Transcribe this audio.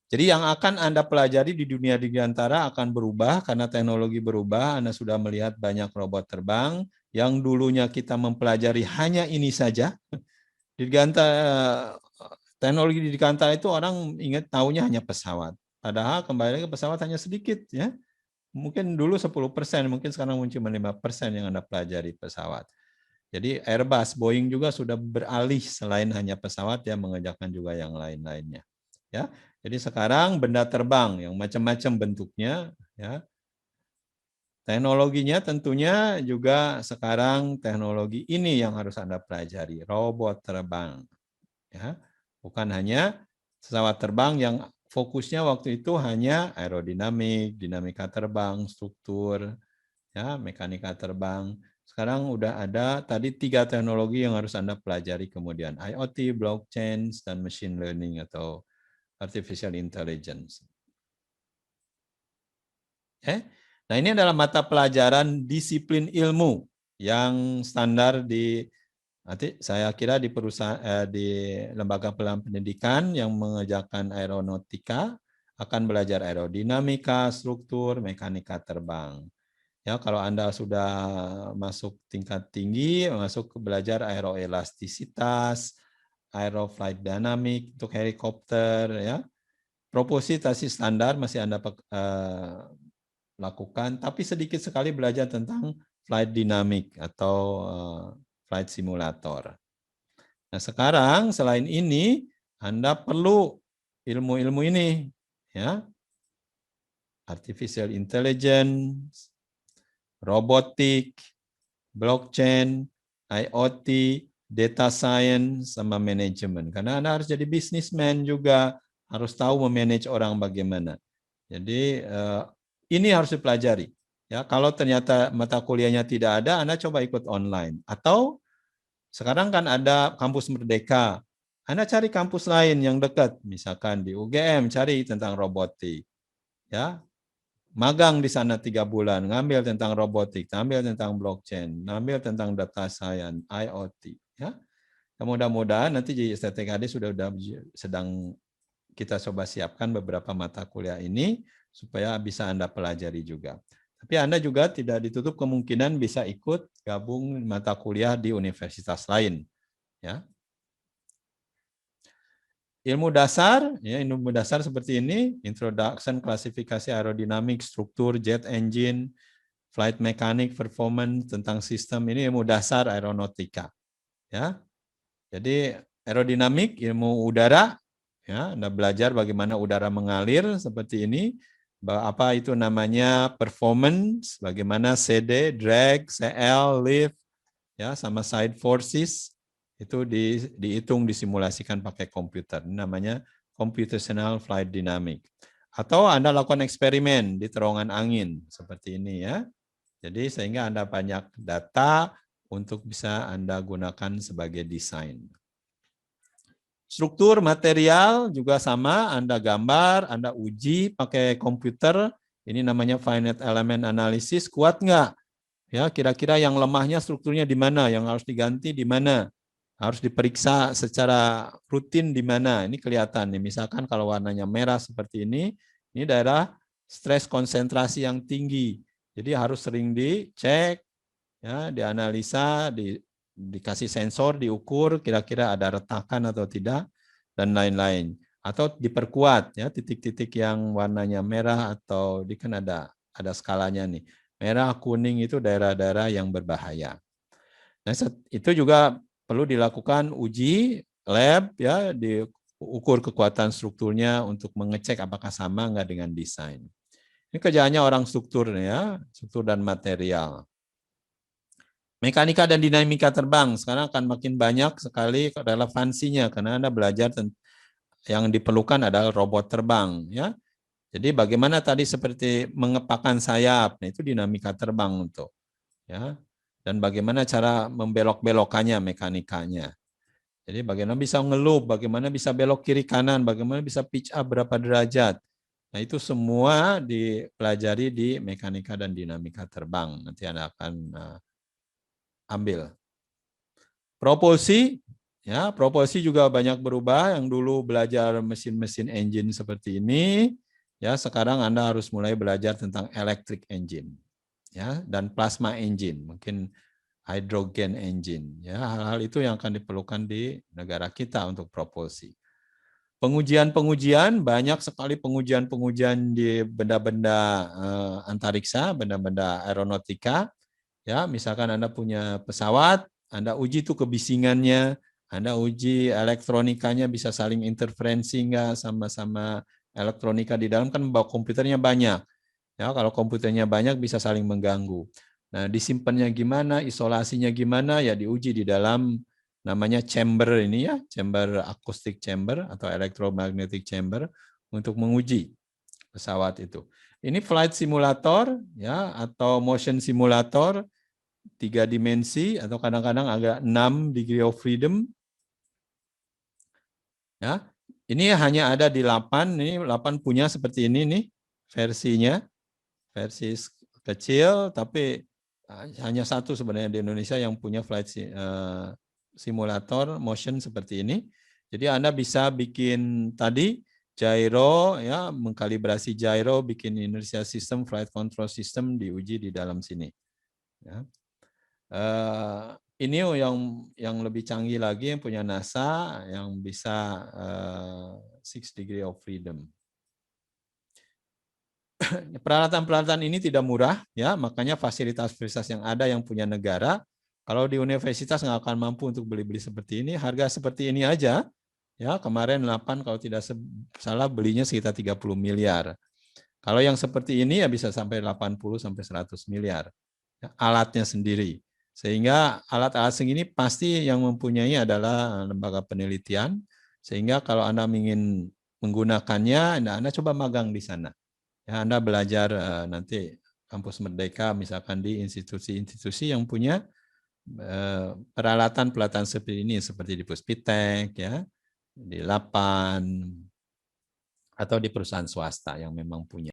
Jadi yang akan Anda pelajari di dunia dirgantara akan berubah karena teknologi berubah. Anda sudah melihat banyak robot terbang yang dulunya kita mempelajari hanya ini saja. Dirgantara, teknologi dirgantara itu orang ingat tahunya hanya pesawat. Padahal kembali lagi pesawat hanya sedikit ya. Mungkin dulu 10%, mungkin sekarang cuma 5% yang Anda pelajari pesawat. Jadi Airbus, Boeing juga sudah beralih selain hanya pesawat ya mengerjakan juga yang lain-lainnya. Ya. Jadi sekarang benda terbang yang macam-macam bentuknya ya. Teknologinya tentunya juga sekarang teknologi ini yang harus Anda pelajari, robot terbang. Ya. Bukan hanya pesawat terbang yang fokusnya waktu itu hanya aerodinamik, dinamika terbang, struktur, ya, mekanika terbang. Sekarang udah ada tadi 3 teknologi yang harus Anda pelajari kemudian, IoT, blockchain, dan machine learning atau artificial intelligence. Nah, ini adalah mata pelajaran disiplin ilmu yang standar di nanti saya kira di perusahaan di lembaga pendidikan yang mengerjakan aeronautika akan belajar aerodinamika, struktur, mekanika terbang. Ya, kalau Anda sudah masuk tingkat tinggi, masuk ke belajar aeroelastisitas, aeroflight dynamic untuk helikopter, ya. Propositasi standar masih Anda lakukan, tapi sedikit sekali belajar tentang flight dynamic atau flight simulator. Nah, sekarang selain ini Anda perlu ilmu-ilmu ini, ya. Artificial intelligence, robotik, blockchain, IoT, data science, sama manajemen. Karena Anda harus jadi businessman juga, harus tahu memanage orang bagaimana. Jadi ini harus dipelajari. Ya, kalau ternyata mata kuliahnya tidak ada, Anda coba ikut online. Atau sekarang kan ada kampus Merdeka. Anda cari kampus lain yang dekat, misalkan di UGM cari tentang robotik. Ya, magang di sana 3 bulan, ngambil tentang robotik, ngambil tentang blockchain, ngambil tentang data science, IoT. Ya, mudah-mudahan nanti di STTKD sudah sedang kita coba siapkan beberapa mata kuliah ini supaya bisa Anda pelajari juga. Tapi Anda juga tidak ditutup kemungkinan bisa ikut gabung mata kuliah di universitas lain. Ya. Ilmu dasar, ya, ilmu dasar seperti ini, introduction, klasifikasi aerodinamik, struktur, jet engine, flight mechanic, performance, tentang sistem, ini ilmu dasar aeronautika. Ya. Jadi aerodinamik, ilmu udara, ya, Anda belajar bagaimana udara mengalir seperti ini, apa itu namanya performance, bagaimana CD, drag, CL, lift, ya, sama side forces, itu dihitung, disimulasikan pakai komputer. Ini namanya computational flight dynamic. Atau Anda lakukan eksperimen di terowongan angin, seperti ini ya. Jadi sehingga Anda banyak data untuk bisa Anda gunakan sebagai desain. Struktur material juga sama, Anda gambar, Anda uji pakai komputer, ini namanya finite element analysis, kuat nggak? Ya, kira-kira yang lemahnya strukturnya di mana, yang harus diganti di mana, harus diperiksa secara rutin di mana. Ini kelihatan nih, misalkan kalau warnanya merah seperti ini daerah stres konsentrasi yang tinggi. Jadi harus sering dicek, ya, dianalisa, dikasih sensor, diukur kira-kira ada retakan atau tidak, dan lain-lain. Atau diperkuat, ya, titik-titik yang warnanya merah atau kan ada skalanya nih. Merah, kuning itu daerah-daerah yang berbahaya. Nah, itu juga perlu dilakukan uji lab, ya, diukur kekuatan strukturnya untuk mengecek apakah sama nggak dengan desain. Ini kerjaannya orang struktur, ya, struktur dan material. Mekanika dan dinamika terbang sekarang akan makin banyak sekali relevansinya karena Anda belajar yang diperlukan adalah robot terbang, ya. Jadi bagaimana tadi seperti mengepakkan sayap, nah itu dinamika terbang untuk, ya. Dan bagaimana cara membelok-belokannya mekanikanya. Jadi bagaimana bisa ngelup, bagaimana bisa belok kiri kanan, bagaimana bisa pitch up berapa derajat. Nah, itu semua dipelajari di mekanika dan dinamika terbang. Nanti Anda akan ambil. Propulsi, Ya, propulsi juga banyak berubah. Yang dulu belajar mesin-mesin engine seperti ini, ya sekarang Anda harus mulai belajar tentang electric engine, ya, dan plasma engine, mungkin hydrogen engine. Ya, hal-hal itu yang akan diperlukan di negara kita untuk propulsi. Pengujian-pengujian, banyak sekali pengujian-pengujian di benda-benda antariksa, benda-benda aeronautika. Ya, misalkan Anda punya pesawat, Anda uji tuh kebisingannya, Anda uji elektronikanya bisa saling interferensi enggak, sama-sama elektronika di dalam kan bawa komputernya banyak. Ya, kalau komputernya banyak bisa saling mengganggu. Nah, disimpannya gimana, isolasinya gimana, ya diuji di dalam namanya chamber ini ya, chamber acoustic chamber atau electromagnetic chamber untuk menguji pesawat itu. Ini flight simulator ya atau motion simulator 3 dimensi atau kadang-kadang agak 6 degree of freedom. Ya. Ini hanya ada di 8, ini 8 punya seperti ini nih versinya. Versi kecil tapi hanya satu sebenarnya di Indonesia yang punya flight simulator motion seperti ini. Jadi Anda bisa bikin tadi gyro ya, mengkalibrasi gyro, bikin inertial system, flight control system diuji di dalam sini. Ya. Ini yang lebih canggih lagi yang punya NASA yang bisa 6 degree of freedom. Peralatan-peralatan ini tidak murah, ya, makanya fasilitas-fasilitas yang ada yang punya negara, kalau di universitas nggak akan mampu untuk beli-beli seperti ini, harga seperti ini aja, ya kemarin 8 kalau tidak salah belinya sekitar 30 miliar. Kalau yang seperti ini ya bisa sampai 80 sampai 100 miliar, ya, alatnya sendiri. Sehingga alat-alat segini pasti yang mempunyai adalah lembaga penelitian, sehingga kalau Anda ingin menggunakannya, Anda coba magang di sana. Ya, Anda belajar nanti kampus Merdeka misalkan di institusi-institusi yang punya peralatan-peralatan seperti ini seperti di Puspitek ya, di Lapan atau di perusahaan swasta yang memang punya.